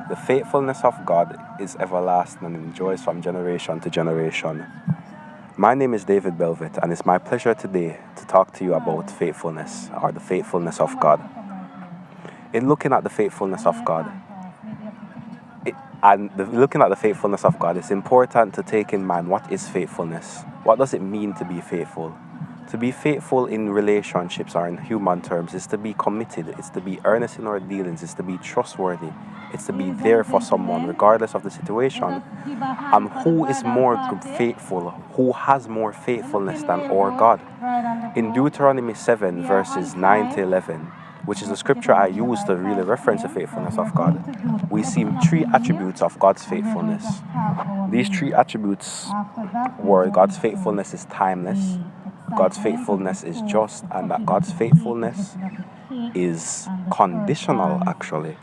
The faithfulness of God is everlasting and endures from generation to generation. My name is David Belvett, and it's my pleasure today to talk to you about faithfulness, or the faithfulness of God. In looking at the faithfulness of God, it's important to take in mind what is faithfulness. What does it mean to be faithful? To be faithful in relationships or in human terms is to be committed, it's to be earnest in our dealings, it's to be trustworthy, it's to be there for someone regardless of the situation. And who is more faithful, who has more faithfulness than our God? In Deuteronomy 7 verses 9 to 11, which is the scripture I use to really reference the faithfulness of God, we see three attributes of God's faithfulness. These three attributes were God's faithfulness is timeless, God's faithfulness is just, and that God's faithfulness is conditional, actually.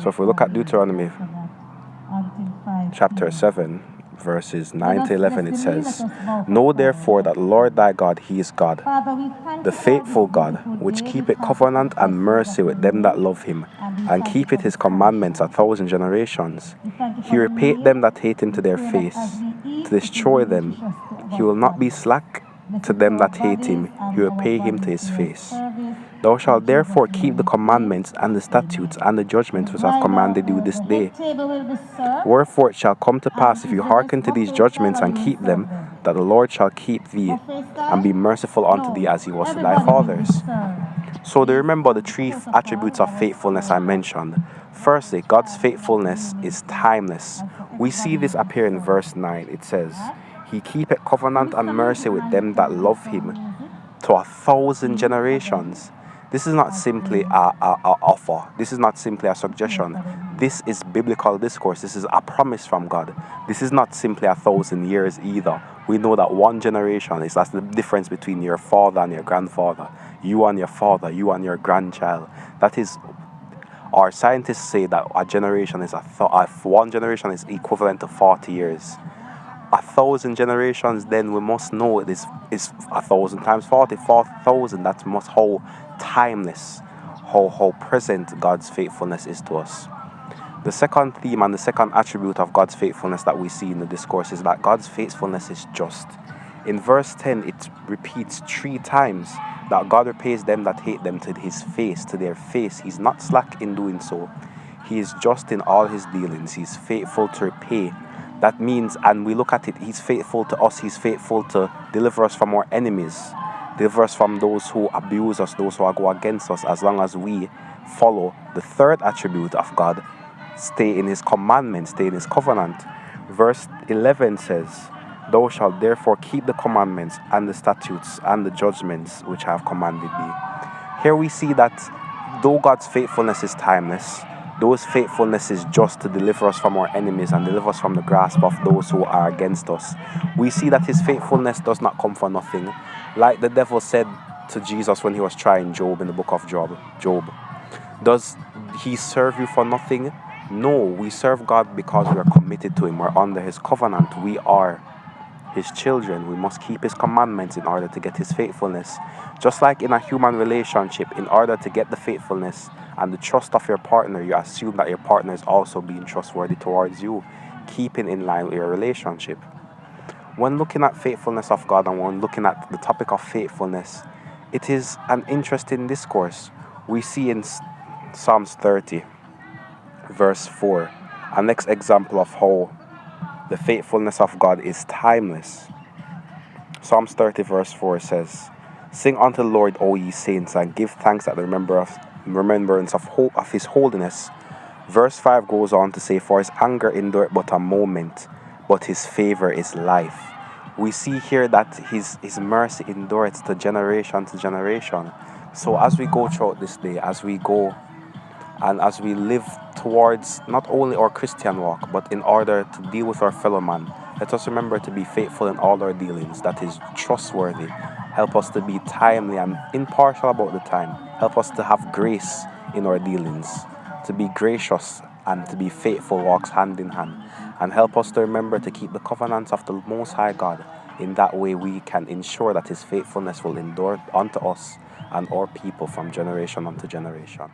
So if we look at Deuteronomy chapter 7, verses 9 to 11, it says, "Know therefore that Lord thy God, he is God, the faithful God, which keepeth covenant and mercy with them that love him, and keepeth his commandments 1,000 generations. He repayeth them that hate him to their face, to destroy them. He will not be slack to them that hate him, he will pay him to his face. Thou shalt therefore keep the commandments and the statutes and the judgments which I have commanded you this day. Wherefore it shall come to pass, if you hearken to these judgments and keep them, that the Lord shall keep thee, and be merciful unto thee as he was to thy fathers." So do you remember the three attributes of faithfulness I mentioned? Firstly, God's faithfulness is timeless. We see this appear in verse 9. It says, "He keepeth covenant and mercy with them that love him to 1,000 generations." This is not simply a offer. This is not simply a suggestion. This is biblical discourse. This is a promise from God. This is not simply 1,000 years either. We know that one generation is that's the difference between your father and your grandfather, you and your father, you and your grandchild. That is, our scientists say that a generation is one generation is equivalent to 40 years. 1,000 generations, then we must know it is 1,000 times 40, 4,000. That's must how timeless, how present God's faithfulness is to us. The second theme and the second attribute of God's faithfulness that we see in the discourse is that God's faithfulness is just. In verse 10, it repeats 3 times that God repays them that hate them to his face, to their face. He's not slack in doing so. He is just in all his dealings. He's faithful to repay. That means, and we look at it, he's faithful to us. He's faithful to deliver us from our enemies, deliver us from those who abuse us, those who go against us, as long as we follow the third attribute of God, stay in his commandments, stay in his covenant. Verse 11 says, "Thou shalt therefore keep the commandments and the statutes and the judgments which I have commanded thee." Here we see that though God's faithfulness is timeless, those faithfulness is just to deliver us from our enemies and deliver us from the grasp of those who are against us. We see that his faithfulness does not come for nothing. Like the devil said to Jesus when he was trying Job in the book of Job, does he serve you for nothing? No, we serve God because we are committed to him. We're under his covenant. We are his children. We must keep his commandments in order to get his faithfulness. Just like in a human relationship, in order to get the faithfulness and the trust of your partner, you assume that your partner is also being trustworthy towards you, keeping in line with your relationship. When looking at faithfulness of God and when looking at the topic of faithfulness, it is an interesting discourse. We see in Psalms 30, verse 4, a next example of how the faithfulness of God is timeless. Psalms 30, verse 4 says, "Sing unto the Lord, O ye saints, and give thanks at the remembrance of his holiness." Verse 5 goes on to say, "For his anger endureth but a moment, but his favor is life." We see here that his mercy endureth to generation. So as we go throughout this day, as we go and as we live towards not only our Christian walk, but in order to deal with our fellow man, let us remember to be faithful in all our dealings, that is trustworthy. Help us to be timely and impartial about the time. Help us to have grace in our dealings. To be gracious and to be faithful walks hand in hand. And help us to remember to keep the covenants of the Most High God. In that way we can ensure that his faithfulness will endure unto us and our people from generation unto generation.